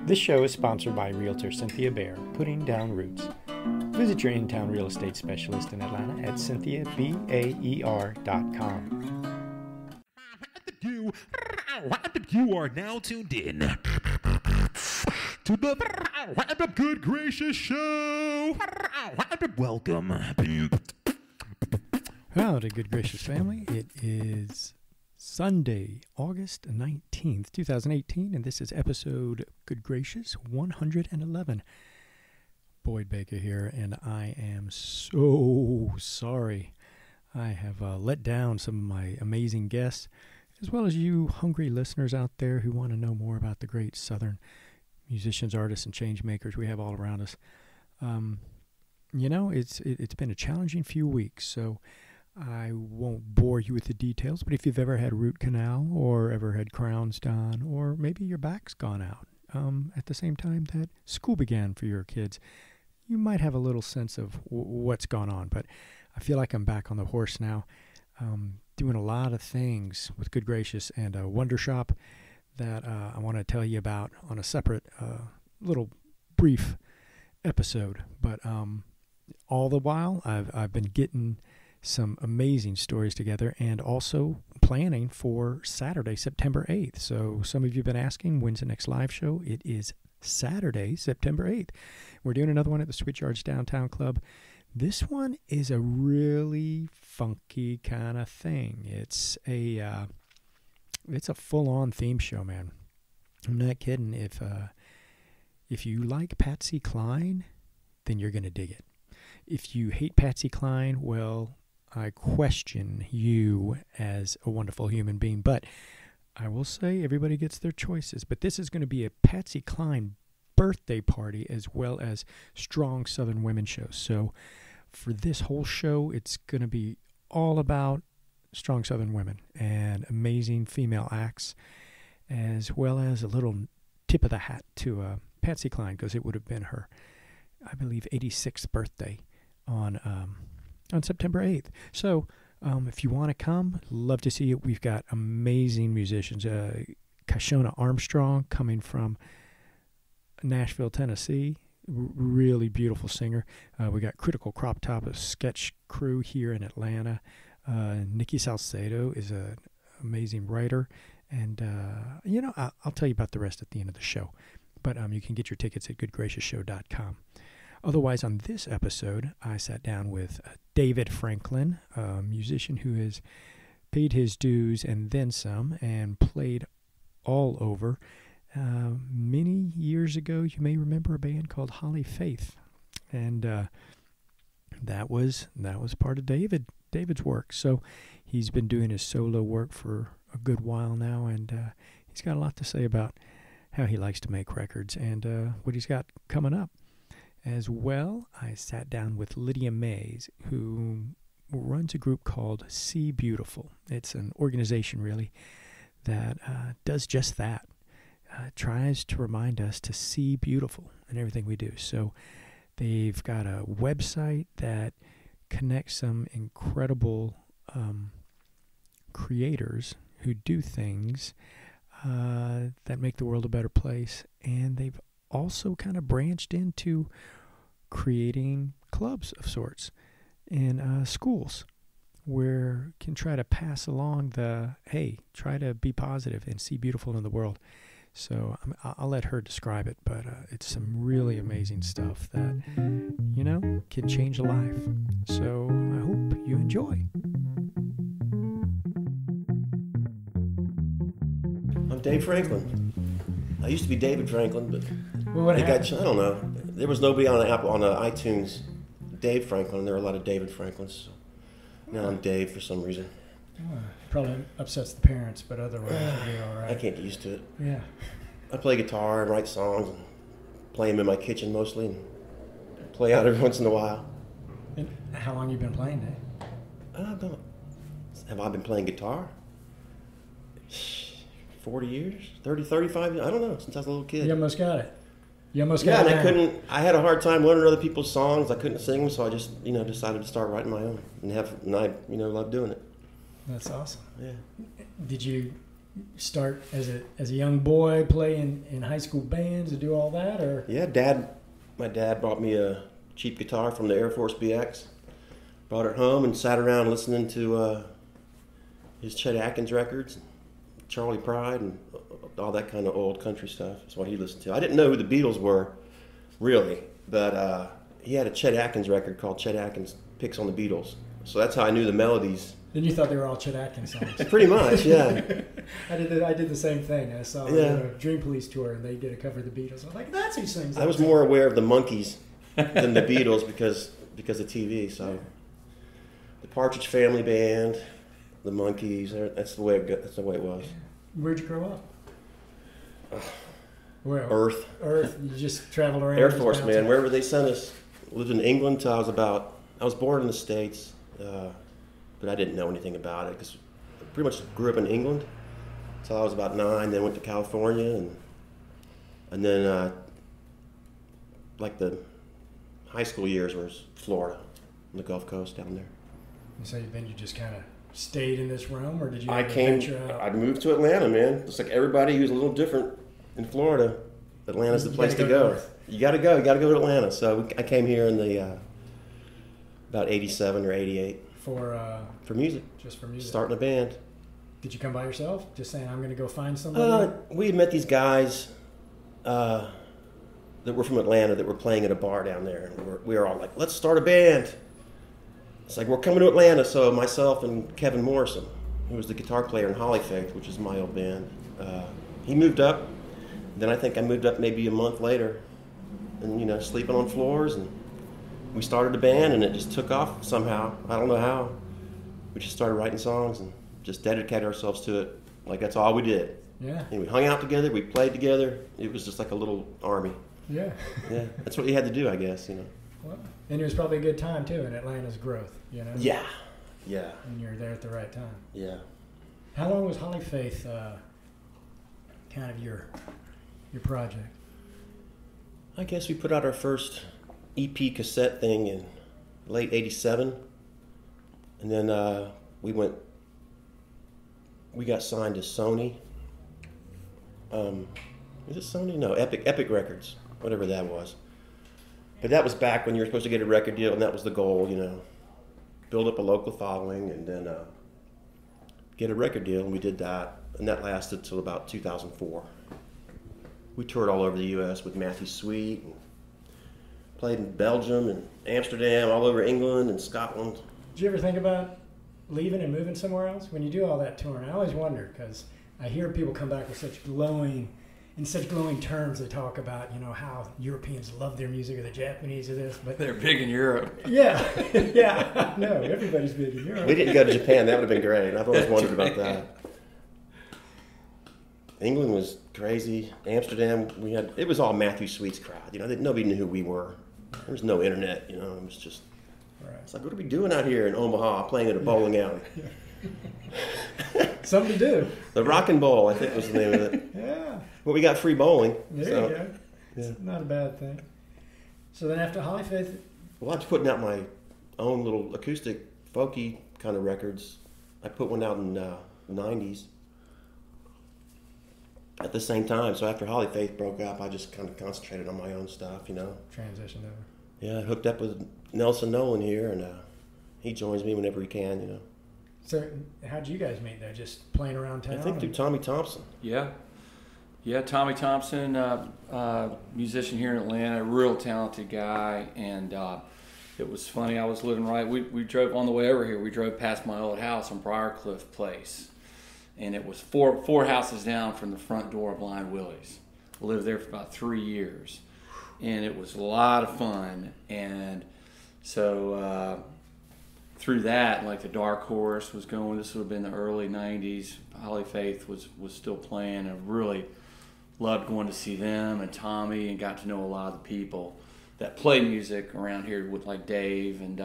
This show is sponsored by Realtor Cynthia Baer, Putting Down Roots. Visit your in-town real estate specialist in Atlanta at cynthiabaer.com. You are now tuned in to the Good Gracious Show. Welcome. Howdy, Good Gracious family. It is Sunday, August 19th, 2018, and this is episode, Good Gracious, 111. Boyd Baker here, and I am so sorry. I have let down some of my amazing guests, as well as you hungry listeners out there who want to know more about the great Southern musicians, artists, and change makers we have all around us. It's been a challenging few weeks, so I won't bore you with the details, but if you've ever had a root canal or ever had crowns done, or maybe your back's gone out at the same time that school began for your kids, you might have a little sense of what's gone on. But I feel like I'm back on the horse now, doing a lot of things with Good Gracious and a Wonder Shop that I want to tell you about on a separate little brief episode. But all the while, I've been getting some amazing stories together and also planning for Saturday, September 8th. So some of you have been asking, when's the next live show? It is Saturday, September 8th. We're doing another one at the Switch Yards Downtown Club. This one is a really funky kind of thing. It's a full-on theme show, man. I'm not kidding. If you like Patsy Cline, then you're going to dig it. If you hate Patsy Cline, well, I question you as a wonderful human being. But I will say everybody gets their choices. But this is going to be a Patsy Cline birthday party as well as strong Southern women shows. So for this whole show, it's going to be all about strong Southern women and amazing female acts, as well as a little tip of the hat to Patsy Cline, because it would have been her, I believe, 86th birthday on September 8th. So if you want to come, love to see it. We've got amazing musicians. Kashona Armstrong coming from Nashville, Tennessee. Really beautiful singer. We got Critical Crop Top, a sketch crew here in Atlanta. Nikki Salcedo is an amazing writer. And, I'll tell you about the rest at the end of the show. But you can get your tickets at goodgracioushow.com. Otherwise, on this episode, I sat down with David Franklin, a musician who has paid his dues and then some and played all over. Many years ago, you may remember a band called Hollyfaith, and that was part of David's work. So he's been doing his solo work for a good while now, and he's got a lot to say about how he likes to make records and what he's got coming up. As well, I sat down with Lydia Mays, who runs a group called See Beautiful. It's an organization, really, that does just that. Tries to remind us to see beautiful in everything we do. So they've got a website that connects some incredible creators who do things that make the world a better place. And they've also kind of branched into creating clubs of sorts in schools where can try to pass along try to be positive and see beautiful in the world. So I'll let her describe it, but it's some really amazing stuff that, can change a life. So I hope you enjoy. I'm Dave Franklin. I used to be David Franklin, but I don't know. There was nobody on iTunes, Dave Franklin. There were a lot of David Franklins. So now I'm Dave for some reason. Probably upsets the parents, but otherwise it'll be all right. I can't get used to it. Yeah. I play guitar and write songs and play them in my kitchen mostly and play out every once in a while. And how long you been playing, Dave? Have I been playing guitar? 40 years? 30, 35 years? I don't know, since I was a little kid. You almost got it. And I had a hard time learning other people's songs. I couldn't sing them, so I just, decided to start writing my own and I love doing it. That's awesome. Yeah. Did you start as a young boy, play in high school bands, and do all that, or? Yeah, my dad bought me a cheap guitar from the Air Force BX. Brought it home and sat around listening to his Chet Atkins records, Charlie Pride, and all that kind of old country stuff. That's what he listened to. I didn't know who the Beatles were, really, but he had a Chet Atkins record called Chet Atkins Picks on the Beatles. So that's how I knew the melodies. Then you thought they were all Chet Atkins songs. Pretty much, yeah. I did the same thing. I saw Dream Police tour, and they did a cover of the Beatles. I was like, that's who sings that. I was more aware of the Monkees than the Beatles because of TV. So the Partridge Family Band, the Monkees, that's the way it was. Where'd you grow up? Where? Earth. You just traveled around? Air Force, man. Wherever they sent us. Lived in England till I was born in the States, but I didn't know anything about it because I pretty much grew up in England till I was about 9. Then went to California, and then like the high school years was Florida, on the Gulf Coast down there. So then you just kind of stayed in this realm, or did you? I moved to Atlanta, man. It's like everybody who's a little different in Florida. Atlanta's the place to go. You got to go to Atlanta. So I came here in the about 87 or 88 for music. Just for music. Starting a band. Did you come by yourself? Just saying, I'm going to go find somebody. We had met these guys that were from Atlanta that were playing at a bar down there, and we were all like, "Let's start a band." It's like, we're coming to Atlanta. So myself and Kevin Morrison, who was the guitar player in Hollyfaith, which is my old band, he moved up. Then I think I moved up maybe a month later, and sleeping on floors, and we started a band, and it just took off somehow. I don't know how. We just started writing songs and just dedicated ourselves to it. Like, that's all we did. Yeah. And we hung out together. We played together. It was just like a little army. Yeah. Yeah. That's what you had to do, I guess. Well, and it was probably a good time too in Atlanta's growth. Yeah. Yeah. And you were there at the right time. Yeah. How long was Hollyfaith kind of your project? I guess we put out our first EP cassette thing in late '87, and then we got signed to Sony. Is it Sony? No, Epic Records, whatever that was. But that was back when you were supposed to get a record deal, and that was the goal, build up a local following, and then get a record deal, and we did that, and that lasted till about 2004. We toured all over the U.S. with Matthew Sweet, and played in Belgium and Amsterdam, all over England and Scotland. Did you ever think about leaving and moving somewhere else when you do all that touring? I always wonder, because I hear people come back with such glowing terms. They talk about, how Europeans love their music, or the Japanese or this, but they're big in Europe. Yeah, yeah, no, everybody's big in Europe. We didn't go to Japan. That would have been great. I've always wondered about that. England was crazy. Amsterdam, it was all Matthew Sweet's crowd. Nobody knew who we were. There was no internet. It was just. Right. It's like, what are we doing out here in Omaha, playing at a bowling alley? Something to do. The Rockin' Bowl, I think, was the name of it. Yeah. Well, we got free bowling. There you go. Yeah. It's not a bad thing. So then after Hollyfaith... Well, I was putting out my own little acoustic, folky kind of records. I put one out in the 90s at the same time. So after Hollyfaith broke up, I just kind of concentrated on my own stuff, Transitioned over. Yeah, I hooked up with Nelson Nolan here, and he joins me whenever he can, So how'd you guys meet there? Just playing around town? I think through Tommy Thompson. Yeah, Tommy Thompson, musician here in Atlanta, real talented guy, and it was funny. I was living we drove on the way over here. We drove past my old house on Briarcliff Place, and it was four houses down from the front door of Blind Willie's. I lived there for about 3 years, and it was a lot of fun. And so through that, like the Dark Horse was going. This would have been the early '90s. Hollyfaith was still playing, and really loved going to see them and Tommy, and got to know a lot of the people that play music around here with like Dave, and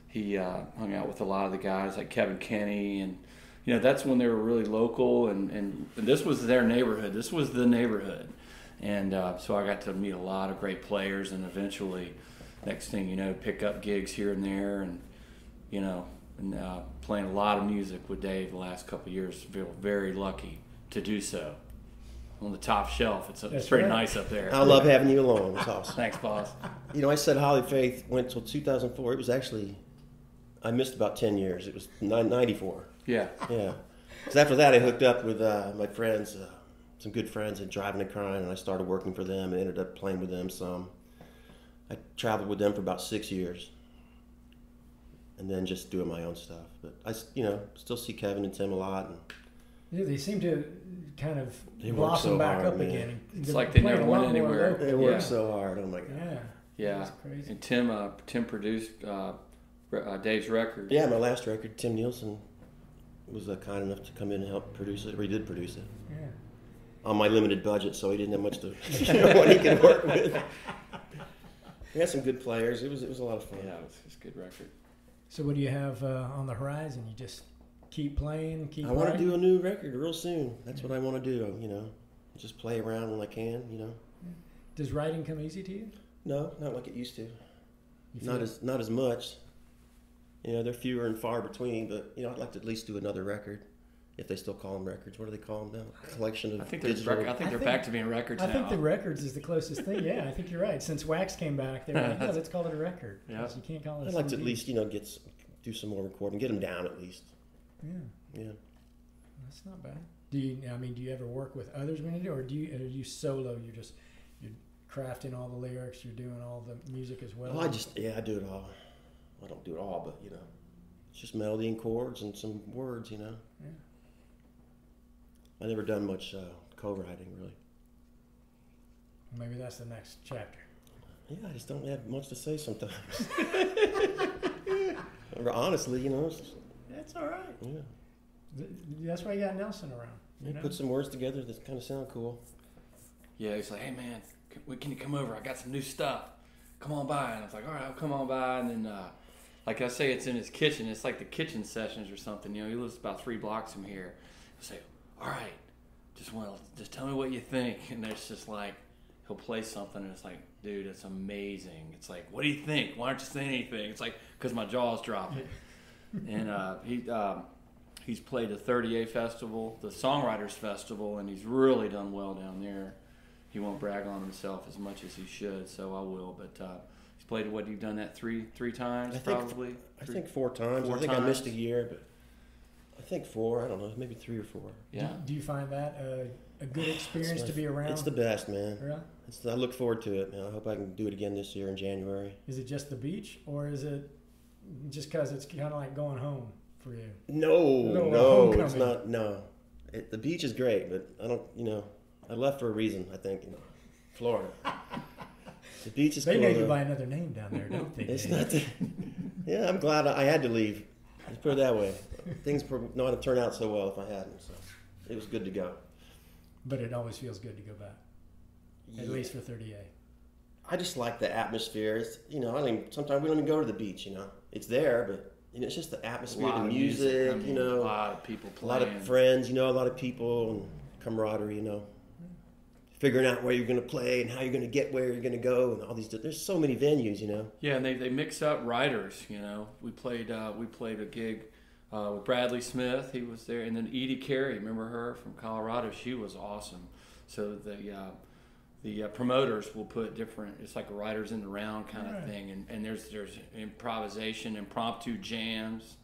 he hung out with a lot of the guys like Kevin Kenny, and that's when they were really local, and this was their neighborhood. This was the neighborhood, and so I got to meet a lot of great players, and eventually, next thing you know, pick up gigs here and there, and and playing a lot of music with Dave the last couple of years. Feel very lucky to do so. On the top shelf, it's pretty nice up there. I love having you along. It's awesome. Thanks, boss. You know, I said Hollyfaith went till 2004. It was actually, I missed about 10 years. It was 94. Yeah. Yeah. Because after that, I hooked up with my friends, some good friends at Driving and Crying, and I started working for them and ended up playing with them some. I traveled with them for about 6 years, and then just doing my own stuff. But I, still see Kevin and Tim a lot. And yeah, they seem to kind of they work blossom so back hard, up man. again. It's like they never went anywhere. They work so hard. Oh my God. Yeah. Yeah. That's crazy. And Tim produced Dave's record. Yeah, my last record, Tim Nielsen was kind enough to come in and help produce it, or he did produce it. Yeah. On my limited budget, so he didn't have much to what he could work with. We had some good players. It was a lot of fun. Yeah, it was a good record. So what do you have on the horizon? You just keep playing, I want to do a new record real soon. That's what I want to do. Just play around when I can. Does writing come easy to you? No, not like it used to. You feel Not as much. They're fewer and far between. But I'd like to at least do another record, if they still call them records. What do they call them now? A collection of I think digital. they're back to being records now. I think the records is the closest thing. Yeah, I think you're right. Since Wax came back, they were like, yeah, let's call it a record. Yeah. 'Cause you can't call it. I'd like to at least do some more recording, get them down at least. Yeah, Yeah. that's not bad. Do you ever work with others when you do, or are you solo? You're crafting all the lyrics. You're doing all the music as well. Oh, I do it all. I don't do it all, but it's just melody and chords and some words. Yeah. I never done much co-writing really. Maybe that's the next chapter. Yeah, I just don't have much to say sometimes. Or honestly, That's all right. yeah. That's why you got Nelson around. You know? Put some words together that kind of sound cool. Yeah, he's like, hey man, can you come over? I got some new stuff. Come on by. And I was like, all right, I'll come on by. And then, like I say, it's in his kitchen. It's like the kitchen sessions or something. He lives about 3 blocks from here. He'll say, all right, just tell me what you think. And there's just like, he'll play something and it's like, dude, it's amazing. It's like, what do you think? Why aren't you saying anything? It's like, because my jaw's dropping. And he's played the 30A Festival, the Songwriters Festival, and he's really done well down there. He won't brag on himself as much as he should, so I will. But he's played, you've done that three times, probably? I think 4 times. I think I missed a year, but I think 4. I don't know, maybe 3 or 4. Yeah. Do you find that a good experience to be around? It's the best, man. Really? I look forward to it, man. I hope I can do it again this year in January. Is it just the beach, or is it just because it's kind of like going home for you? No, it's not. No, the beach is great, but I don't. I left for a reason. I think, Florida. The beach is They cool. know you by another name down there, don't they? It's not. Yeah, I'm glad I had to leave. Let's put it that way. Things would not have turned out so well if I hadn't. So it was good to go. But it always feels good to go back, at least for 30A. I just like the atmosphere. It's, sometimes we don't even go to the beach. It's there, but it's just the atmosphere, the music. I mean, a lot of people a playing. lot of friends. A lot of people and camaraderie. Figuring out where you're going to play and how you're going to get where you're going to go, and all these. There's so many venues. Yeah, and they mix up writers. We played a gig with Bradley Smith. He was there, and then Edie Carey. Remember her from Colorado? She was awesome. So the promoters will put different. It's like a writers in the round kind of thing, and there's improvisation, impromptu jams,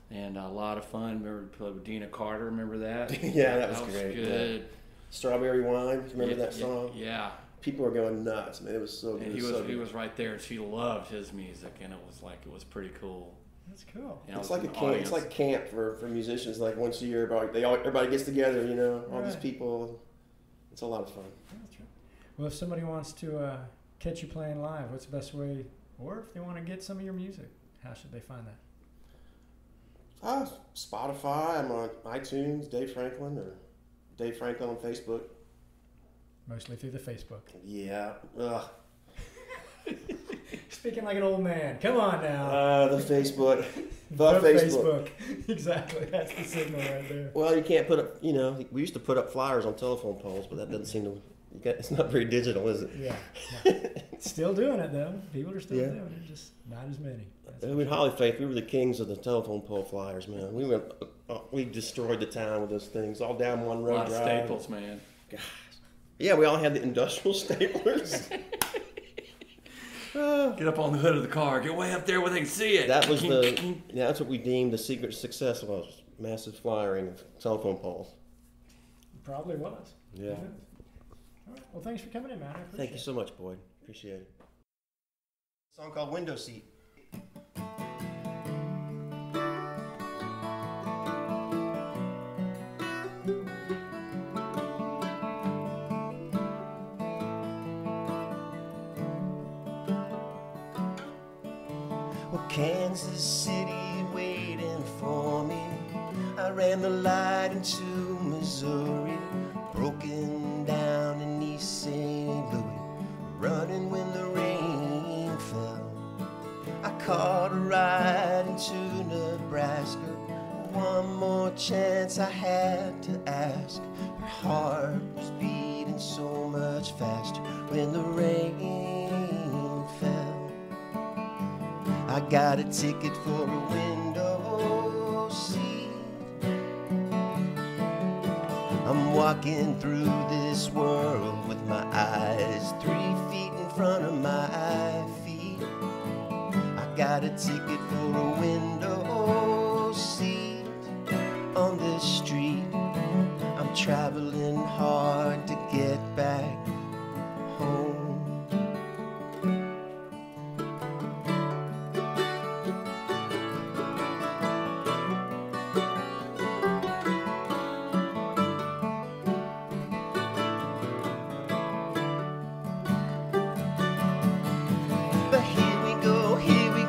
and a lot of fun. Remember we played with Dina Carter? Remember that? Yeah, that was great. Good. Yeah. Strawberry Wine. Remember that song? Yeah. People were going nuts, man. It was so good. And he was right there, and she loved his music, and it was pretty cool. That's cool. It's like a camp. It's like camp for musicians. Like once a year, everybody gets together. All these people. It's a lot of fun. That's right. Well, if somebody wants to catch you playing live, what's the best way? Or if they want to get some of your music, how should they find that? Spotify. I'm on iTunes. Dave Franklin or Dave Franklin on Facebook. Mostly through the Facebook. Yeah. Ugh. Speaking like an old man. Come on now. The Facebook. The Facebook. Exactly. That's the signal right there. Well, you can't put up, we used to put up flyers on telephone poles, but that doesn't seem to It's not very digital, is it? Yeah. No. Still doing it, though. People are still Yeah. doing it, just not as many. That's In Hollyfaith, we were the kings of the telephone pole flyers, man. We destroyed the town with those things, all down one A road lot of drive. staples, man. Gosh. Yeah, we all had the industrial staplers. Get up on the hood of the car. Get way up there where they can see it. That was that's what we deemed the secret to success was, massive flyering of telephone poles. Probably was. Yeah. All right. Well, thanks for coming in, man. I appreciate Thank you so much, Boyd. Appreciate it. A song called Window Seat. Well, Kansas City waiting for me. I ran the light into Missouri, broken down in East St. Louis, running when the rain fell. I caught a ride into Nebraska, one more chance I had to ask. Her heart was beating so much faster when the rain fell. I got a ticket for a window seat. I'm walking through this world with my eyes 3 feet in front of my feet. I got a ticket for a window seat on this street. I'm traveling hard to get back home. But here we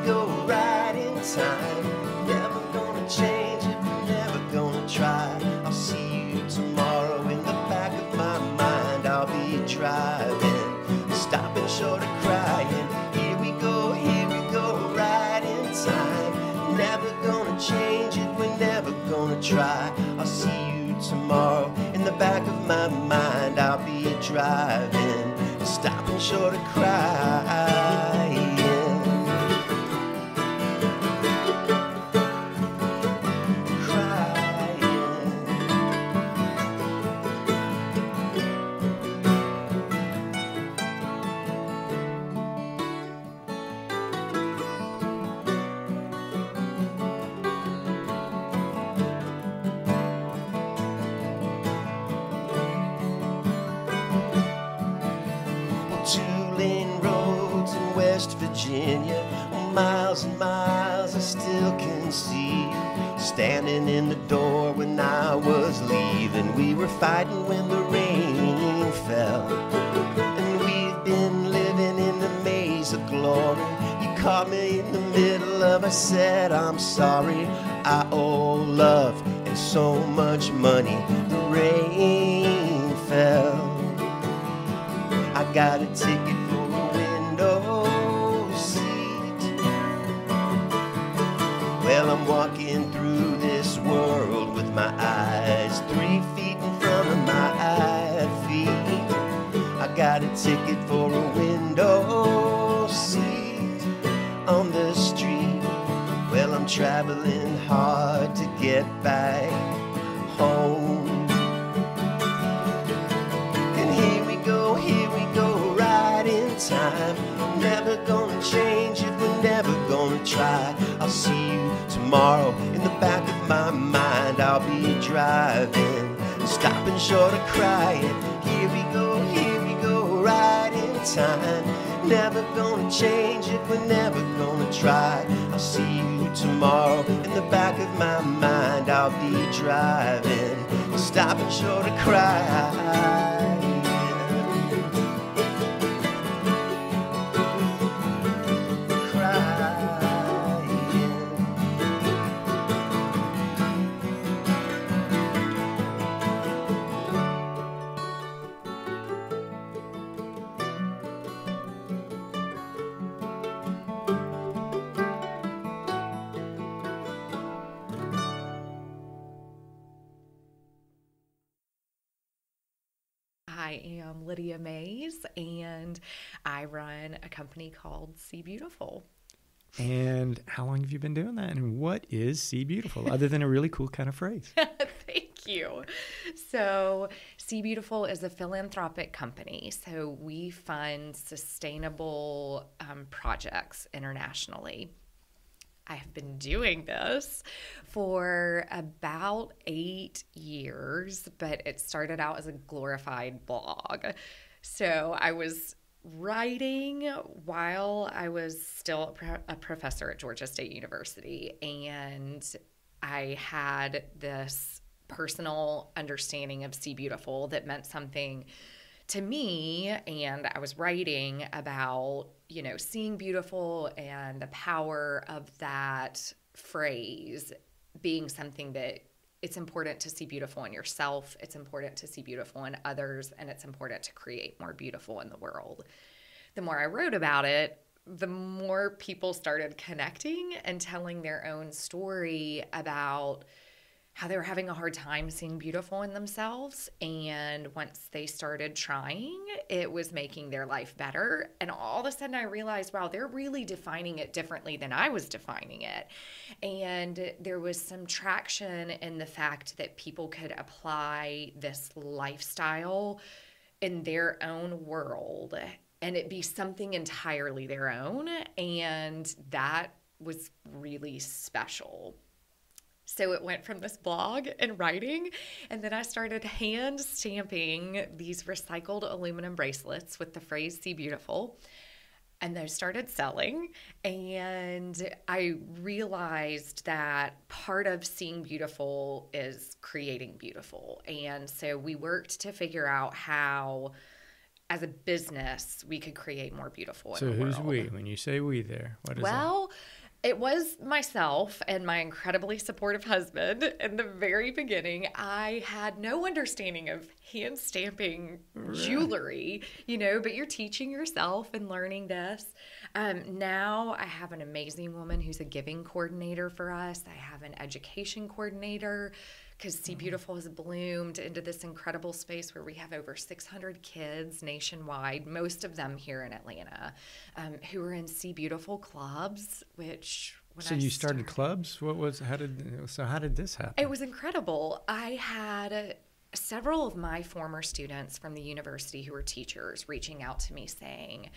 go, right in time. Never gonna change it, never gonna try. I'll see you tomorrow in the back of my mind. I'll be driving, stopping short of crying. Here we go, right in time. Never gonna change it, we're never gonna try. I'll see you tomorrow in the back of my mind. I'll be driving, stopping short of crying. Two-lane roads in West Virginia, miles and miles, I still can see you standing in the door when I was leaving. We were fighting when the rain fell, and we've been living in the maze of glory. You caught me in the middle of, I said I'm sorry. I owe love and so much money. The rain fell. I got a ticket for a window seat. Well, I'm walking through this world with my eyes 3 feet in front of my feet. I got a ticket for a window seat on the street. Well, I'm traveling hard to get back home. Time. Never gonna change it, we're never gonna try. I'll see you tomorrow in the back of my mind. I'll be driving, stopping short of crying. Here we go, right in time. Never gonna change it, we're never gonna try. I'll see you tomorrow in the back of my mind. I'll be driving, stopping short of crying. I am Lydia Mays, and I run a company called See Beautiful. And how long have you been doing that? And what is See Beautiful, other than a really cool kind of phrase? Thank you. So, See Beautiful is a philanthropic company. So, we fund sustainable projects internationally. I have been doing this for about 8 years, but it started out as a glorified blog. So, I was writing while I was still a professor at Georgia State University, and I had this personal understanding of See Beautiful that meant something to me, and I was writing about, seeing beautiful and the power of that phrase being something that it's important to see beautiful in yourself, it's important to see beautiful in others, and it's important to create more beautiful in the world. The more I wrote about it, the more people started connecting and telling their own story about how they were having a hard time seeing beautiful in themselves. And once they started trying, it was making their life better. And all of a sudden I realized, wow, they're really defining it differently than I was defining it. And there was some traction in the fact that people could apply this lifestyle in their own world and it be something entirely their own. And that was really special. So it went from this blog and writing, and then I started hand stamping these recycled aluminum bracelets with the phrase See Beautiful, and those started selling. And I realized that part of seeing beautiful is creating beautiful. And so we worked to figure out how, as a business, we could create more beautiful in the world. So who's we? When you say we there, what is that? Well, it was myself and my incredibly supportive husband. In the very beginning, I had no understanding of hand stamping jewelry, but you're teaching yourself and learning this. Now I have an amazing woman who's a giving coordinator for us. I have an education coordinator, because See Beautiful has bloomed into this incredible space where we have over 600 kids nationwide, most of them here in Atlanta, who are in See Beautiful clubs, which So you started clubs? How did this happen? It was incredible. I had several of my former students from the university who were teachers reaching out to me saying,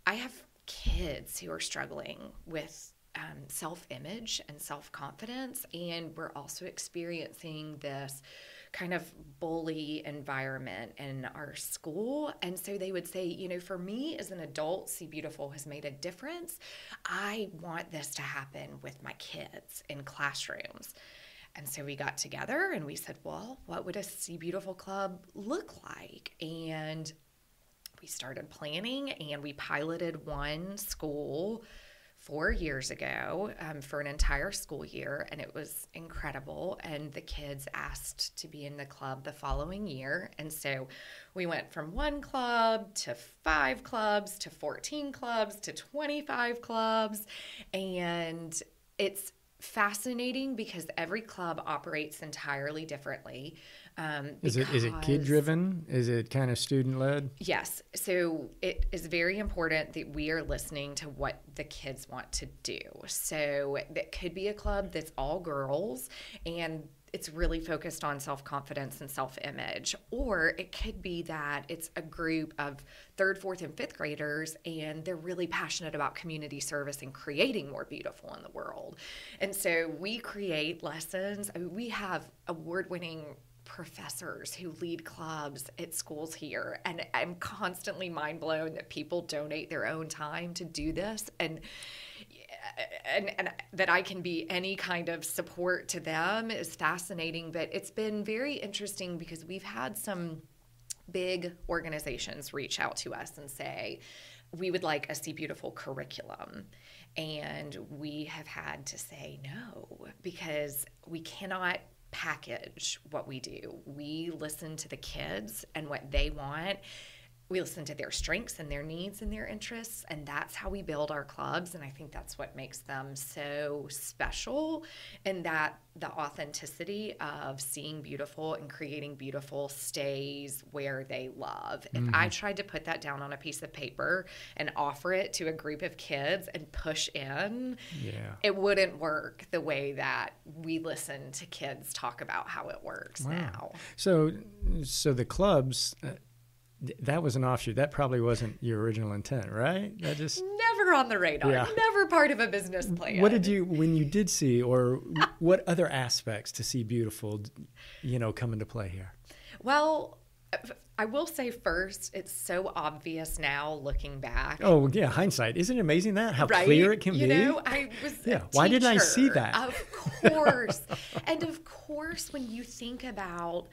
I have kids who are struggling with self-image and self-confidence, and we're also experiencing this kind of bully environment in our school. And so they would say, for me as an adult, See Beautiful has made a difference. I want this to happen with my kids in classrooms. And so we got together and we said, well, what would a See Beautiful club look like? And we started planning, and we piloted one school 4 years ago for an entire school year, and it was incredible. And the kids asked to be in the club the following year. And so we went from 1 club to 5 clubs to 14 clubs to 25 clubs. And it's fascinating because every club operates entirely differently. Is it kid driven? Is it kind of student led? Yes. So it is very important that we are listening to what the kids want to do. So that could be a club that's all girls and it's really focused on self-confidence and self-image. Or it could be that it's a group of 3rd, 4th, and 5th graders, and they're really passionate about community service and creating more beautiful in the world. And so we create lessons. I mean, we have award-winning professors who lead clubs at schools here, and I'm constantly mind blown that people donate their own time to do this, and that I can be any kind of support to them is fascinating. But it's been very interesting because we've had some big organizations reach out to us and say, we would like a See Beautiful curriculum. And we have had to say no, because we cannot package what we do. We listen to the kids and what they want, we listen to their strengths and their needs and their interests, and that's how we build our clubs. And I think that's what makes them so special, and that the authenticity of seeing beautiful and creating beautiful stays where they love. If I tried to put that down on a piece of paper and offer it to a group of kids and push in, it wouldn't work the way that we listen to kids talk about how it works now. So the clubs, that was an offshoot. That probably wasn't your original intent, right? That just never on the radar. Never part of a business plan. What did you, when you did see, or what other aspects to See Beautiful, come into play here? Well, I will say first, it's so obvious now looking back. Oh, yeah, hindsight. Isn't it amazing how clear it can be? I was why didn't I see that? Of course. And of course, when you think about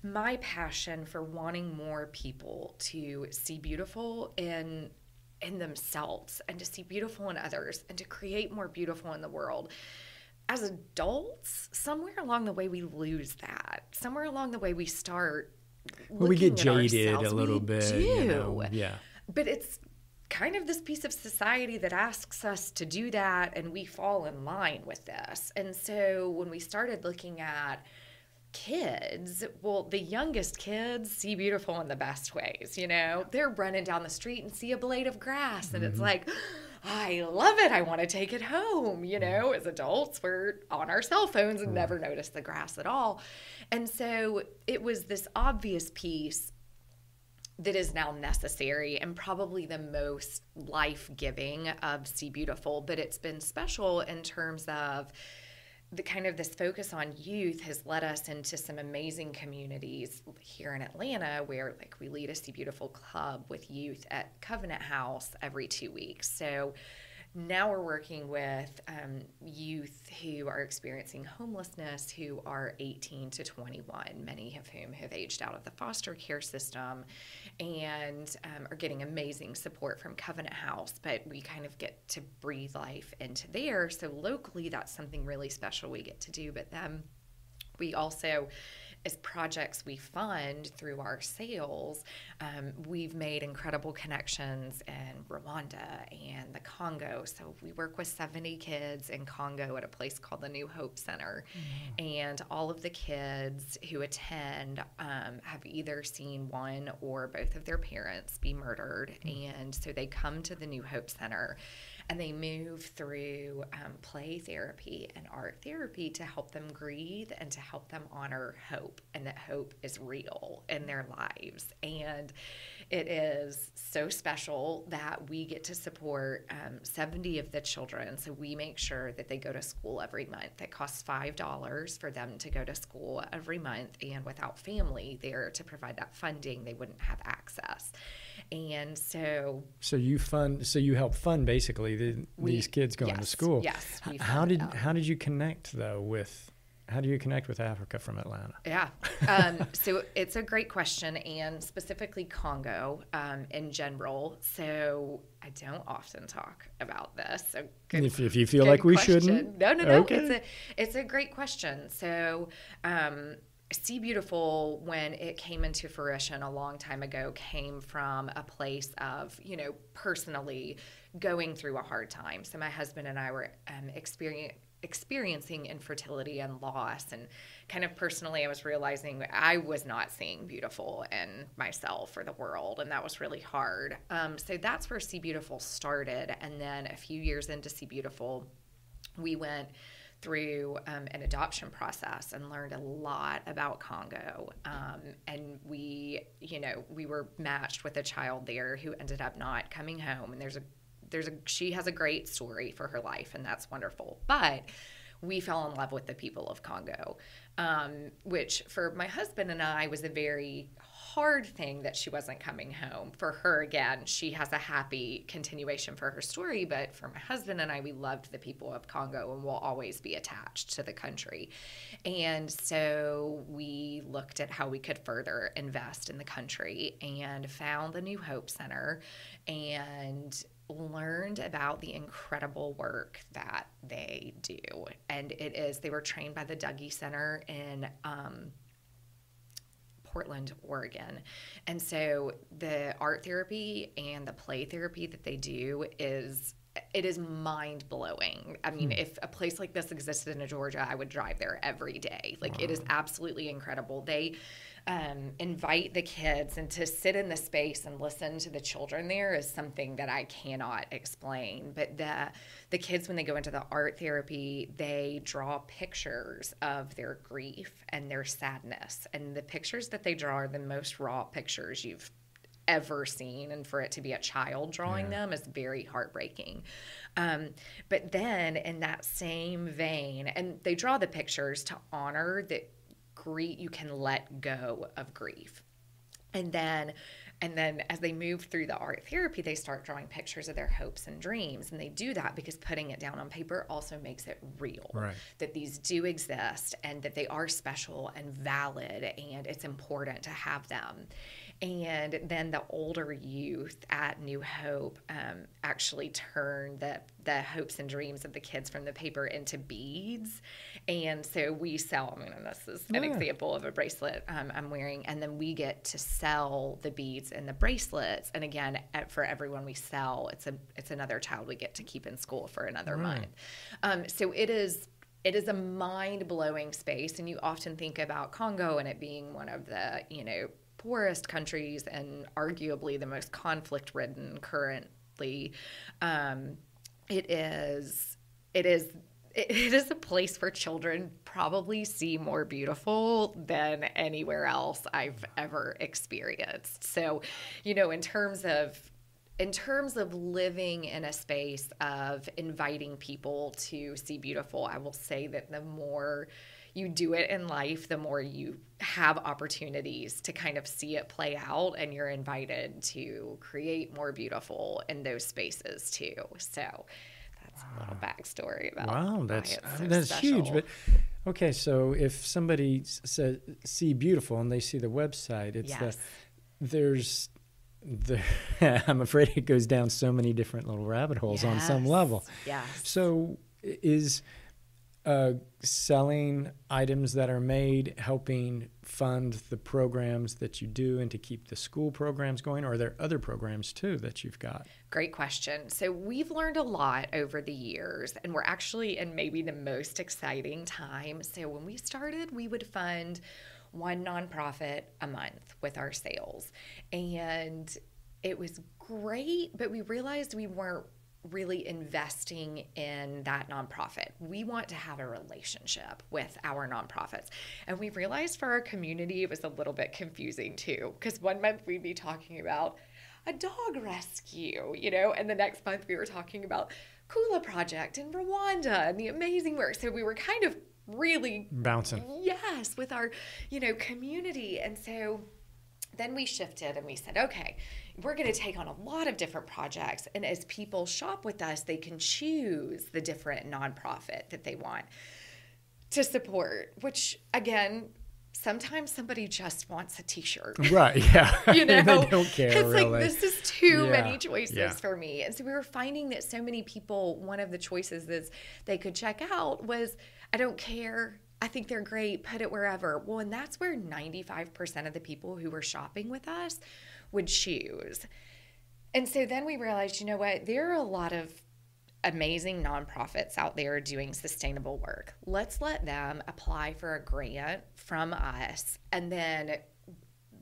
my passion for wanting more people to see beautiful in themselves and to see beautiful in others and to create more beautiful in the world. As adults, somewhere along the way we lose that. Somewhere along the way we start we get jaded ourselves. A little bit. Yeah. But it's kind of this piece of society that asks us to do that, and we fall in line with this. And so when we started looking at kids, well, the youngest kids see beautiful in the best ways, they're running down the street and see a blade of grass and it's like, I love it, I want to take it home. As adults, we're on our cell phones and never notice the grass at all. And so it was this obvious piece that is now necessary and probably the most life-giving of See Beautiful, but it's been special in terms of the kind of this focus on youth has led us into some amazing communities here in Atlanta where we lead a See Beautiful club with youth at Covenant House every 2 weeks. So now we're working with youth who are experiencing homelessness who are 18 to 21, many of whom have aged out of the foster care system and are getting amazing support from Covenant House, but we kind of get to breathe life into there. So locally, that's something really special we get to do, but then we also, as projects we fund through our sales, we've made incredible connections in Rwanda and the Congo. So we work with 70 kids in Congo at a place called the New Hope Center. And all of the kids who attend have either seen one or both of their parents be murdered. And so they come to the New Hope Center and they move through play therapy and art therapy to help them grieve and to help them honor hope, and that hope is real in their lives. And it is so special that we get to support 70 of the children. So we make sure that they go to school every month. It costs $5 for them to go to school every month, and without family there to provide that funding, they wouldn't have access. And so you help fund basically these kids going to school. Yes. How did you connect though with Africa from Atlanta? Yeah. So it's a great question, and specifically Congo in general. So I don't often talk about this. So if you feel like we shouldn't. No. Okay. It's a great question. So See Beautiful, when it came into fruition a long time ago, came from a place of, personally going through a hard time. So my husband and I were experiencing infertility and loss, and kind of personally I was realizing I was not seeing beautiful in myself or the world, and that was really hard. So that's where See Beautiful started. And then a few years into See Beautiful, we went through an adoption process and learned a lot about Congo. And we were matched with a child there who ended up not coming home. And she has a great story for her life, and that's wonderful. But we fell in love with the people of Congo, which for my husband and I was a very hard thing that she wasn't coming home. For her, again, she has a happy continuation for her story, but for my husband and I, we loved the people of Congo and will always be attached to the country. And so we looked at how we could further invest in the country and found the New Hope Center and learned about the incredible work that they do. And they were trained by the Dougie Center in Portland, Oregon. And so the art therapy and the play therapy that they do is mind blowing. I mean, if a place like this existed in Georgia, I would drive there every day. Like, it is absolutely incredible. They invite the kids, and to sit in the space and listen to the children there is something that I cannot explain. But the kids, when they go into the art therapy, they draw pictures of their grief and their sadness. And the pictures that they draw are the most raw pictures you've ever seen, and for it to be a child drawing them is very heartbreaking. But then in that same vein, and they draw the pictures to honor that grief, you can let go of grief. And then as they move through the art therapy, they start drawing pictures of their hopes and dreams. And they do that because putting it down on paper also makes it real, right, that these do exist and that they are special and valid, and it's important to have them. And then the older youth at New Hope actually turn the hopes and dreams of the kids from the paper into beads. And so we sell, I mean, and this is an example of a bracelet I'm wearing, and then we get to sell the beads and the bracelets. And again, for everyone we sell, it's another child we get to keep in school for another month. So it is a mind-blowing space. And you often think about Congo and it being one of the, poorest countries and arguably the most conflict-ridden currently. It is a place where children probably see more beautiful than anywhere else I've ever experienced. So, in terms of living in a space of inviting people to see beautiful, I will say that the more you do it in life, the more you have opportunities to kind of see it play out, and you're invited to create more beautiful in those spaces too. So that's a little backstory about that's huge. But okay, so if somebody says see beautiful and they see the website, it's I'm afraid it goes down so many different little rabbit holes on some level. Yes. So is selling items that are made helping fund the programs that you do and to keep the school programs going, or are there other programs too that you've got? Great question. So we've learned a lot over the years, and we're actually in maybe the most exciting time. So when we started, we would fund one nonprofit a month with our sales, and it was great, but we realized we weren't really investing in that nonprofit. We want to have a relationship with our nonprofits. And we realized for our community, it was a little bit confusing too, because one month we'd be talking about a dog rescue, and the next month we were talking about Kula Project in Rwanda and the amazing work. So we were kind of really bouncing. Yes, with our, community. And so then we shifted and we said, okay, we're going to take on a lot of different projects. And as people shop with us, they can choose the different nonprofit that they want to support, which again, sometimes somebody just wants a t-shirt. Right, yeah. They don't care, it's really. like, this is too many choices for me. And so we were finding that so many people, one of the choices that they could check out was, I don't care, I think they're great, put it wherever. Well, and that's where 95% of the people who were shopping with us would choose. And so then we realized, you know what, there are a lot of amazing nonprofits out there doing sustainable work. Let's let them apply for a grant from us. And then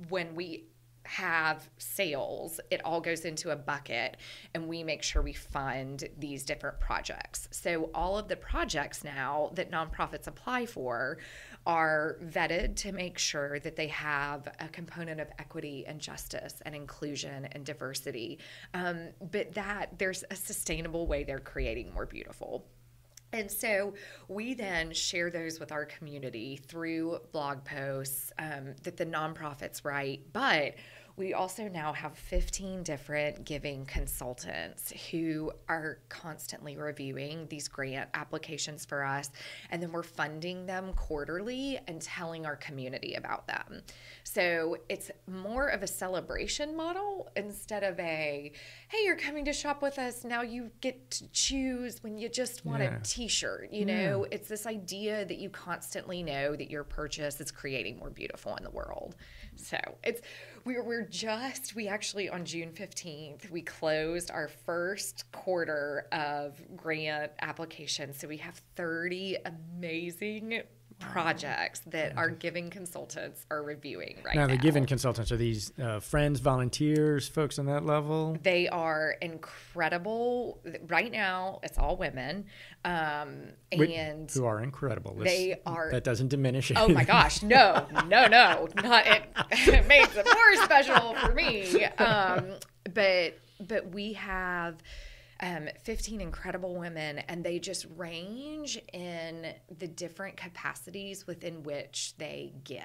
when we have sales, it all goes into a bucket, and we make sure we fund these different projects. So all of the projects now that nonprofits apply for are vetted to make sure that they have a component of equity and justice and inclusion and diversity, but that there's a sustainable way they're creating more beautiful. And so we then share those with our community through blog posts that the nonprofits write, but we also now have 15 different giving consultants who are constantly reviewing these grant applications for us, and then we're funding them quarterly and telling our community about them. So it's more of a celebration model instead of a, hey, you're coming to shop with us, now you get to choose when you just want a t-shirt, It's this idea that you constantly know that your purchase is creating more beautiful in the world. So we actually on June 15th, we closed our first quarter of grant applications. So we have 30 amazing projects that our giving consultants are reviewing right now. Now, the giving consultants, are these friends, volunteers, folks on that level? They are incredible. Right now, it's all women. And who are incredible. They are. That doesn't diminish it. Oh my gosh, no. Not it. It makes it more special for me. But we have 15 incredible women, and they just range in the different capacities within which they give.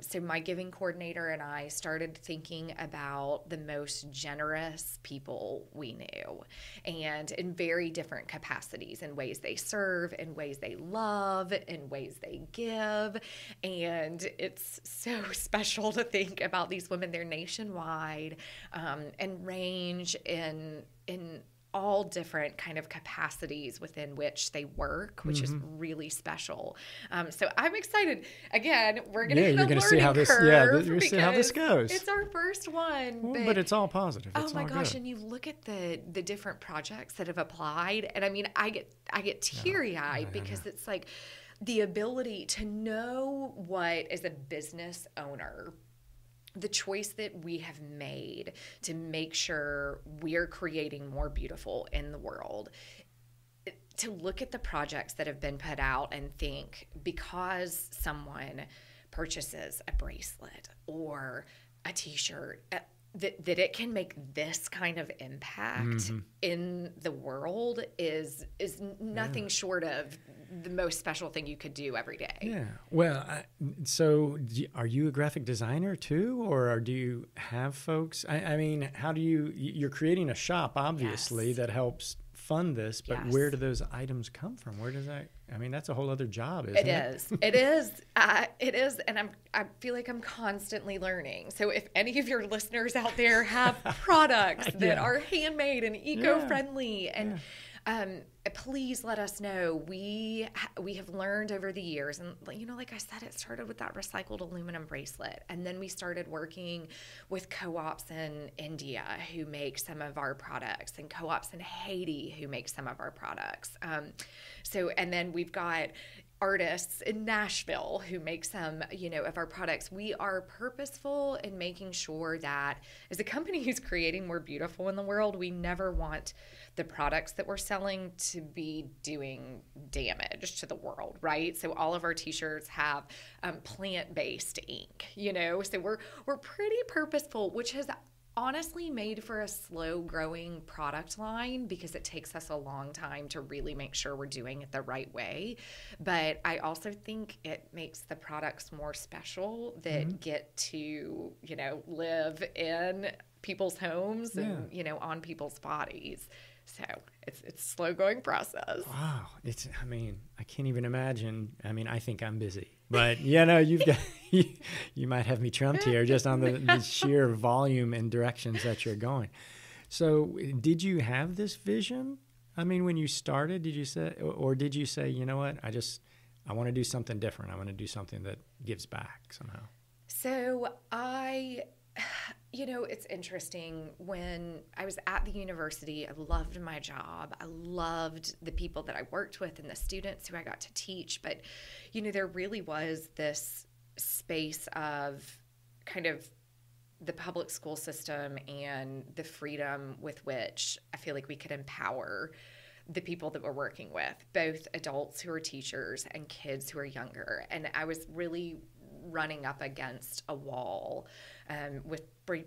So my giving coordinator and I started thinking about the most generous people we knew, and in very different capacities, in ways they serve, in ways they love, in ways they give. And it's so special to think about these women. They're nationwide, and range in all different kind of capacities within which they work, which is really special. So I'm excited. Again, we're going to you're going to see how this see how this goes. It's our first one, well, but it's all positive. It's oh my all gosh! good. And you look at the different projects that have applied, and I mean, I get teary eyed because it's like the ability to know what, as a business owner, the choice that we have made to make sure we're creating more beautiful in the world, to look at the projects that have been put out and think, because someone purchases a bracelet or a t-shirt, that it can make this kind of impact in the world is nothing short of the most special thing you could do every day. Yeah. Well, are you a graphic designer too, or do you have folks? I mean, how do you're creating a shop, obviously, that helps fund this, but where do those items come from? Where does that, I mean, that's a whole other job, isn't it? It is. And I feel like I'm constantly learning. So if any of your listeners out there have products that are handmade and eco-friendly and please let us know. We have learned over the years, and like I said, it started with that recycled aluminum bracelet, and then we started working with co-ops in India who make some of our products, and co-ops in Haiti who make some of our products. And then we've got artists in Nashville who make some, of our products. We are purposeful in making sure that as a company who's creating more beautiful in the world, we never want the products that we're selling to be doing damage to the world, right? So all of our t-shirts have plant-based ink, so we're pretty purposeful, which has honestly made for a slow-growing product line because it takes us a long time to really make sure we're doing it the right way. But I also think it makes the products more special that get to, live in people's homes and, on people's bodies. So it's a slow-going process. Wow. I can't even imagine. I think I'm busy. But, you've got, you might have me trumped here just on the sheer volume and directions that you're going. So did you have this vision? When you started, did you say, you know what, I want to do something different. I want to do something that gives back somehow. So it's interesting. When I was at the university, I loved my job. I loved the people that I worked with and the students who I got to teach. But, there really was this space of kind of the public school system and the freedom with which I feel like we could empower the people that we're working with, both adults who are teachers and kids who are younger. And I was really running up against a wall with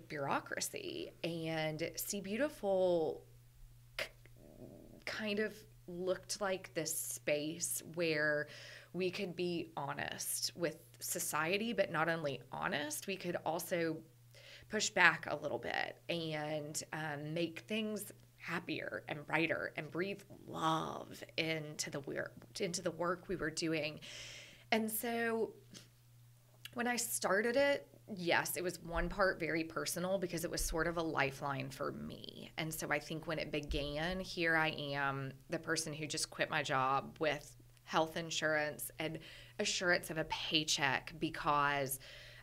bureaucracy, and See Beautiful kind of looked like this space where we could be honest with society, but not only honest, we could also push back a little bit and make things happier and brighter and breathe love into the work we were doing. And so when I started it, yes, it was one part very personal because it was sort of a lifeline for me. And so I think when it began, here I am, the person who just quit my job with health insurance and assurance of a paycheck because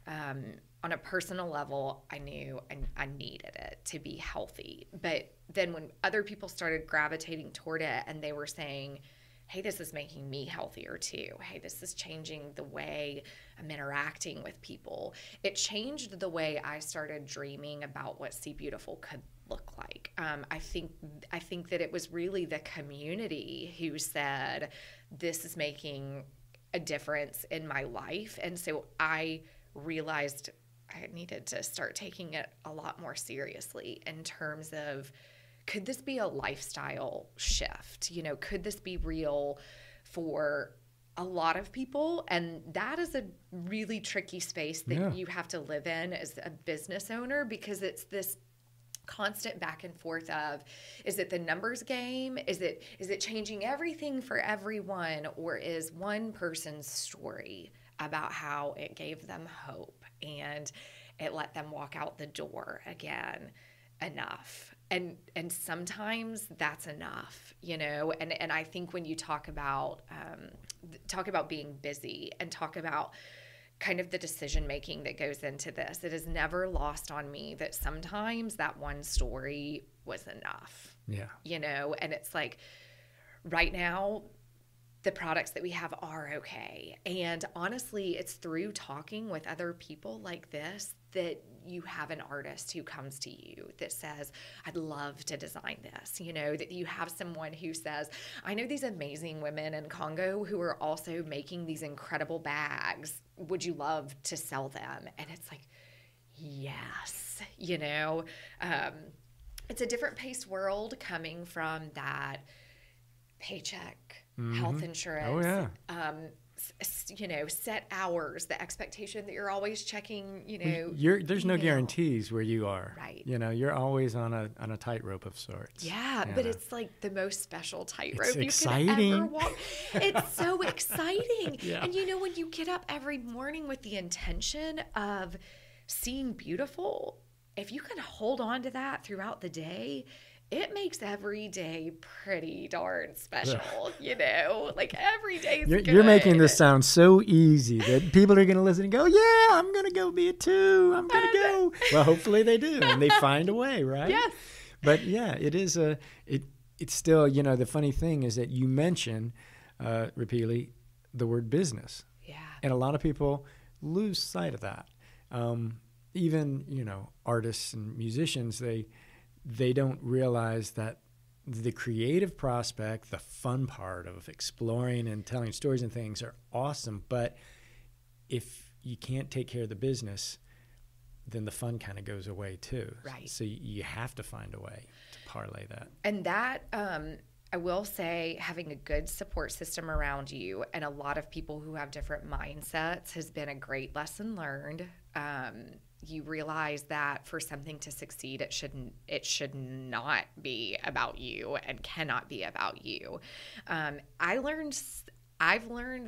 On a personal level, I knew I needed it to be healthy. But then when other people started gravitating toward it and they were saying, hey, this is making me healthier too. Hey, this is changing the way I'm interacting with people. It changed the way I started dreaming about what See Beautiful could look like. I think that it was really the community who said, this is making a difference in my life. And so I realized I needed to start taking it a lot more seriously in terms of, could this be a lifestyle shift? You know, could this be real for a lot of people? And that is a really tricky space that you have to live in as a business owner, because it's this constant back and forth of, is it the numbers game? Is it changing everything for everyone? Or is one person's story about how it gave them hope and it let them walk out the door again enough? And sometimes that's enough, you know. And I think when you talk about being busy and talk about kind of the decision making that goes into this, it is never lost on me that sometimes that one story was enough. Yeah. You know, and it's like right now, the products that we have are okay. And honestly, it's through talking with other people like this that you have an artist who comes to you that says, I'd love to design this. You know, that you have someone who says, I know these amazing women in Congo who are also making these incredible bags. Would you love to sell them? And it's like, yes, you know, it's a different paced world coming from that paycheck, health insurance, you know, set hours, the expectation that you're always checking, you know. There's no guarantees where you are. Right. You know, you're always on a tightrope of sorts. Yeah, but it's like the most special tightrope It's you exciting. can ever walk. It's so exciting. Yeah. And you know, when you get up every morning with the intention of seeing beautiful, if you can hold on to that throughout the day, it makes every day pretty darn special, you know? Like every day's good. You're making this sound so easy that people are going to listen and go, yeah, I'm going to go be it too. I'm going to go. Well, hopefully they do, and they find a way, right? Yes. But yeah, it is it's still, you know, the funny thing is that you mention repeatedly the word business. Yeah. And a lot of people lose sight of that. Even, you know, artists and musicians, they don't realize that the creative prospect, the fun part of exploring and telling stories and things are awesome. But if you can't take care of the business, then the fun kind of goes away too. Right. So you have to find a way to parlay that. And that, I will say, having a good support system around you and a lot of people who have different mindsets has been a great lesson learned. You realize that for something to succeed, it should not be about you and cannot be about you. I've learned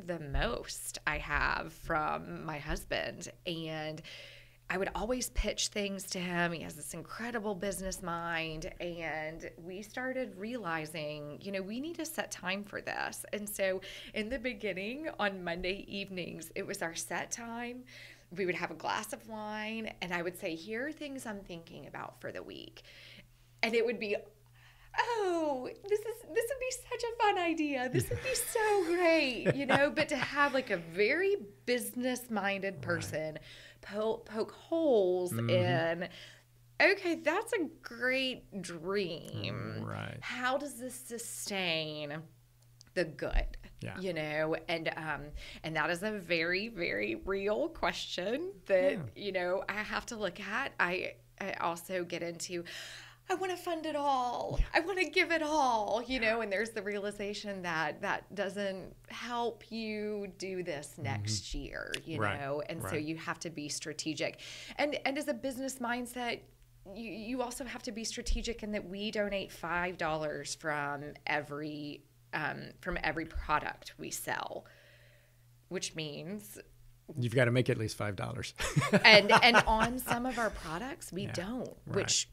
the most I have from my husband, and I would always pitch things to him. He has this incredible business mind, and we started realizing, you know, we need to set time for this. And so in the beginning, on Monday evenings, it was our set time. We would have a glass of wine, and I would say, here are things I'm thinking about for the week. And it would be, oh, this would be such a fun idea. This would be so great, you know. But to have like a very business-minded person poke holes in, okay, that's a great dream. Right. How does this sustain the good? Yeah. You know, and that is a very, very real question that, you know, I have to look at. I also get into, I want to fund it all. I want to give it all, you know, and there's the realization that that doesn't help you do this next year, you know, and so you have to be strategic. And as a business mindset, you also have to be strategic in that we donate $5 from every product we sell, which means you've got to make at least $5. and on some of our products we don't, which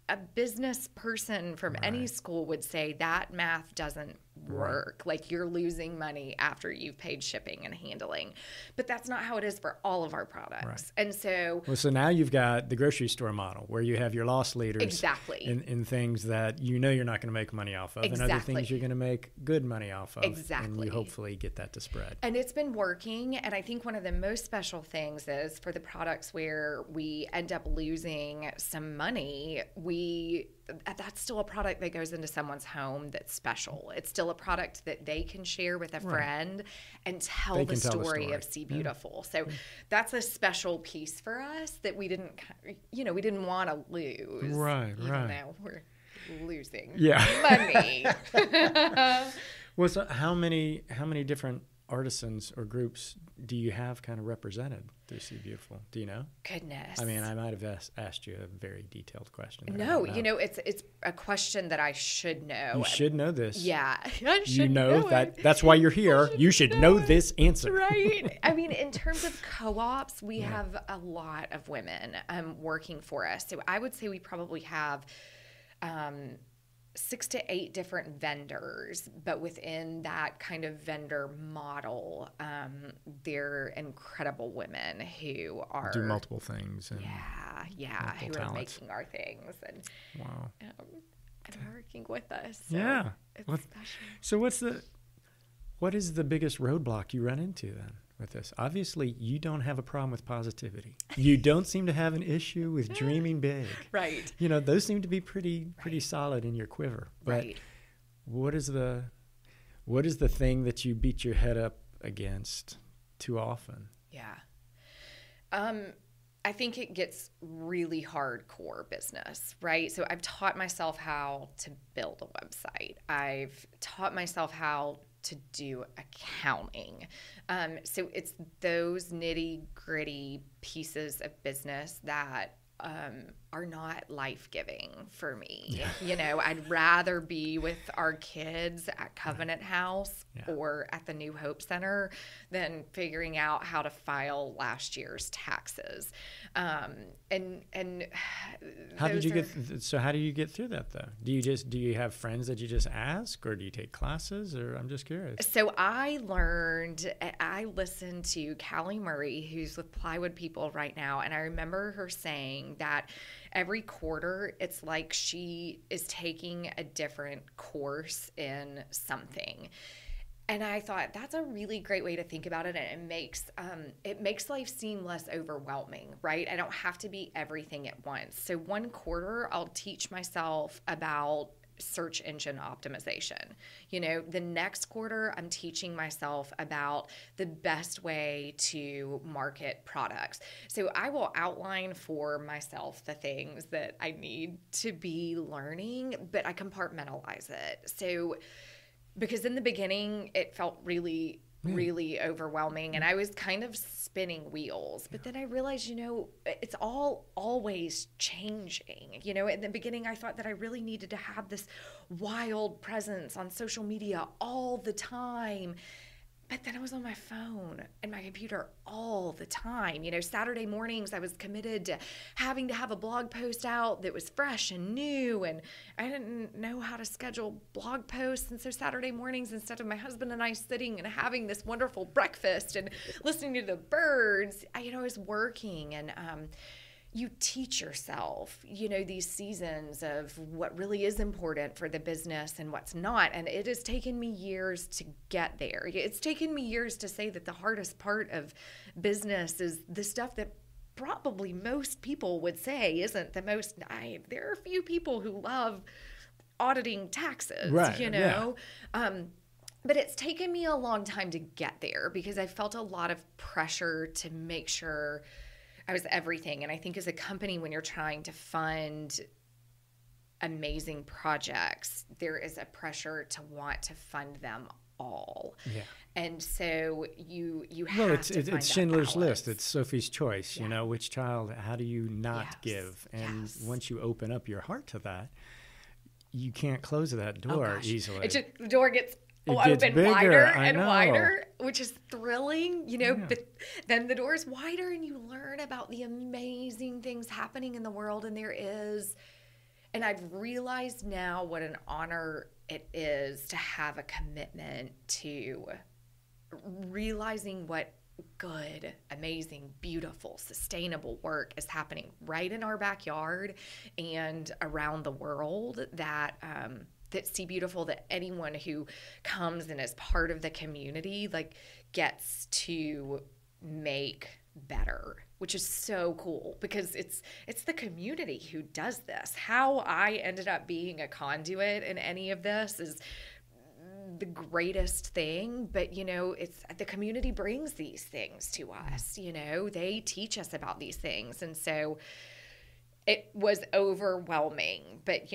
a business person from any school would say that math doesn't work. Like you're losing money after you've paid shipping and handling. But that's not how it is for all of our products. Right. And so so now you've got the grocery store model where you have your loss leaders exactly in things that you know you're not going to make money off of, and other things you're going to make good money off of. Exactly. And you hopefully get that to spread. And it's been working. And I think one of the most special things is for the products where we end up losing some money, that's still a product that goes into someone's home that's special. It's still a product that they can share with a friend and tell the story of See Beautiful. So that's a special piece for us that we didn't want to lose. Right. Even though we're losing money. money. Well, so how many different artisans or groups do you have kind of represented through See Beautiful? Do you know? Goodness. I mean, I might have asked you a very detailed question. No, it's a question that I should know. You should know this. Yeah, I should you know that. it. That's why you're here. You should know this answer. Right. I mean, in terms of co-ops, we have a lot of women working for us. So I would say we probably have 6 to 8 different vendors, but within that kind of vendor model, they're incredible women who are do multiple things. And who talents. are making our things and working with us. So it's special. So what is the biggest roadblock you run into then with this? Obviously, you don't have a problem with positivity. You don't seem to have an issue with dreaming big. Right. Those seem to be pretty solid in your quiver. But what is the thing that you beat your head up against too often? Yeah. I think it gets really hardcore business, right? So I've taught myself how to build a website. I've taught myself how to do accounting. So it's those nitty gritty pieces of business that are not life-giving for me. I'd rather be with our kids at Covenant House or at the New Hope Center than figuring out how to file last year's taxes. And how do you get through that though? Do you have friends that you just ask, or do you take classes, or I'm just curious? So I listened to Callie Murray, who's with Plywood People right now, and I remember her saying that every quarter it's like she is taking a different course in something. And I thought that's a really great way to think about it, and it makes life seem less overwhelming, right? I don't have to be everything at once. So one quarter I'll teach myself about search engine optimization. The next quarter I'm teaching myself about the best way to market products. So I will outline for myself the things that I need to be learning, but I compartmentalize it. So because in the beginning it felt really overwhelming, and I was kind of spinning wheels. But then I realized, it's all always changing. In the beginning I thought that I really needed to have this wild presence on social media all the time. But then I was on my phone and my computer all the time. Saturday mornings I was committed to having to have a blog post out that was fresh and new, and I didn't know how to schedule blog posts. And so Saturday mornings, instead of my husband and I sitting and having this wonderful breakfast and listening to the birds, I was working. And you teach yourself, these seasons of what really is important for the business and what's not. And it has taken me years to get there. It's taken me years to say that the hardest part of business is the stuff that probably most people would say isn't the most. There are a few people who love auditing taxes, right, but it's taken me a long time to get there because I felt a lot of pressure to make sure I was everything. And I think as a company, when you're trying to fund amazing projects, there is a pressure to want to fund them all. Yeah. And so you have to find it's Schindler's List. It's Sophie's Choice. Which child, how do you not give? And once you open up your heart to that, you can't close that door easily. The door gets open wider and wider, which is thrilling, but then the door is wider and you learn about the amazing things happening in the world. And I've realized now what an honor it is to have a commitment to realizing what good, amazing, beautiful, sustainable work is happening right in our backyard and around the world, that See Beautiful, that anyone who comes and is part of the community like gets to make better, which is so cool because it's the community who does this. How I ended up being a conduit in any of this is the greatest thing, but it's the community brings these things to us. They teach us about these things, and so it was overwhelming, but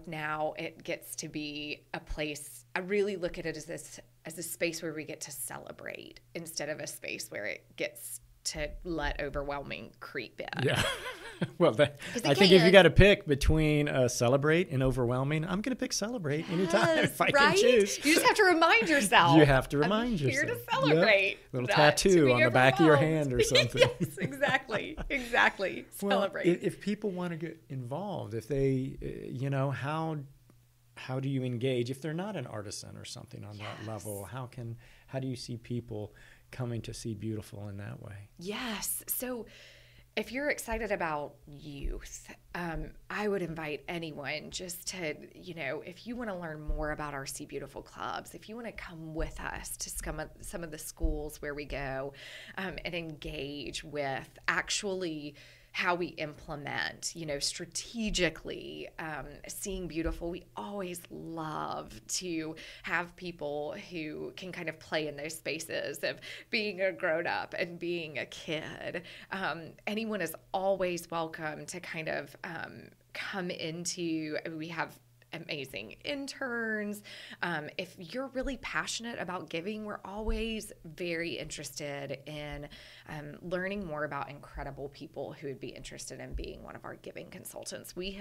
now it gets to be a place. I really look at it as a space where we get to celebrate instead of a space where it gets to let overwhelming creep in. Yeah. Well, I think if you got to pick between celebrate and overwhelming, I'm going to pick celebrate anytime if I can choose. You just have to remind yourself. You have to remind yourself. Here to celebrate. Yep. Little tattoo on the back of your hand or something. Yes, exactly. Celebrate. Well, if people want to get involved, if they, how do you engage if they're not an artisan or something on that level? How do you see people coming to See Beautiful in that way? Yes. So if you're excited about youth, I would invite anyone just to, if you want to learn more about our See Beautiful clubs, if you want to come with us to some of the schools where we go and engage with actually how we implement, strategically Seeing Beautiful. We always love to have people who can kind of play in those spaces of being a grown-up and being a kid. Anyone is always welcome to kind of come into, we have amazing interns. If you're really passionate about giving, we're always very interested in learning more about incredible people who would be interested in being one of our giving consultants. We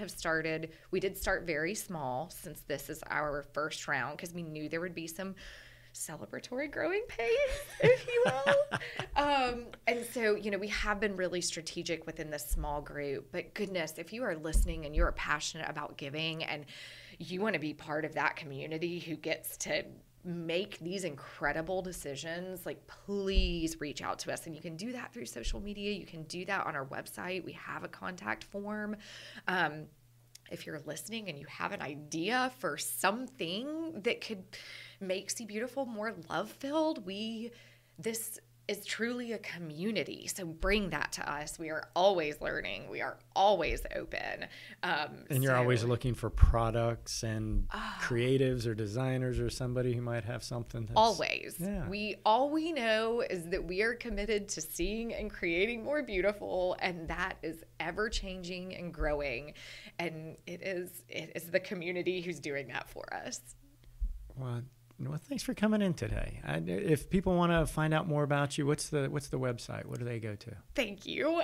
did start very small since this is our first round because we knew there would be some celebratory growing pains, if you will. And so, we have been really strategic within this small group, but goodness, if you are listening and you're passionate about giving and you want to be part of that community who gets to make these incredible decisions, like please reach out to us. And you can do that through social media. You can do that on our website. We have a contact form. If you're listening and you have an idea for something that could make See Beautiful more love-filled, this is truly a community. So bring that to us. We are always learning. We are always open. And you're always looking for products and creatives or designers or somebody who might have something. Always. Yeah. All we know is that we are committed to seeing and creating more beautiful, and that is ever changing and growing. And it is the community who's doing that for us. Well, thanks for coming in today. If people want to find out more about you, what's the website? What do they go to? Thank you.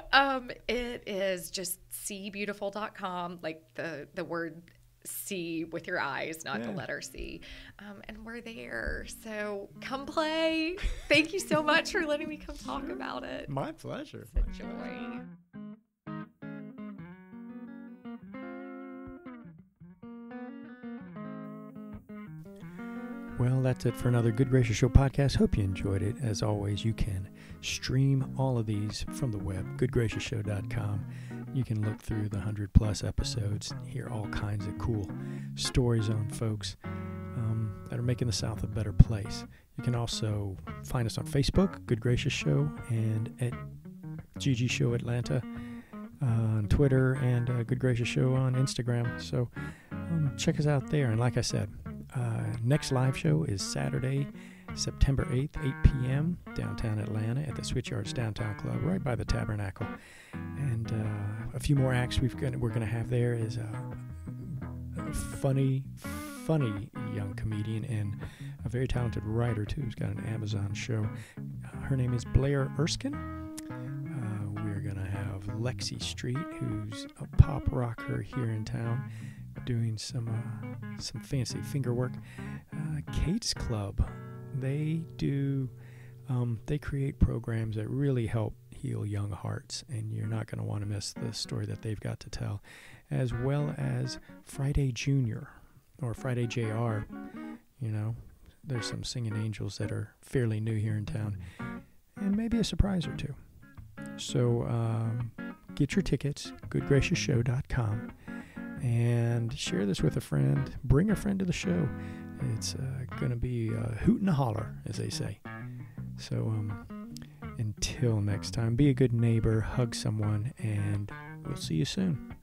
It is just seebeautiful.com, like the word see with your eyes, not the letter C. And we're there. So come play. Thank you so much for letting me come talk about it. My pleasure. It's a joy. Well, that's it for another Good Gracious Show podcast. Hope you enjoyed it. As always, you can stream all of these from the web, goodgraciousshow.com. You can look through the 100+ episodes and hear all kinds of cool stories on folks that are making the South a better place. You can also find us on Facebook, Good Gracious Show, and at GG Show Atlanta on Twitter, and Good Gracious Show on Instagram. So check us out there. And like I said, next live show is Saturday, September 8th, 8 p.m. downtown Atlanta at the Switchyards Downtown Club, right by the Tabernacle. And a few more acts we're going to have there is a funny young comedian and a very talented writer too, who's got an Amazon show. Her name is Blair Erskine. We're going to have Lexi Street, who's a pop rocker here in town, doing some fancy finger work. Kate's Club, they create programs that really help heal young hearts, and you're not going to want to miss the story that they've got to tell, as well as Friday Junior. or Friday JR. You know, there's some singing angels that are fairly new here in town, and maybe a surprise or two. So get your tickets, goodgraciousshow.com, and share this with a friend. Bring a friend to the show. It's going to be a hoot and a holler, as they say. So until next time, be a good neighbor, hug someone, and we'll see you soon.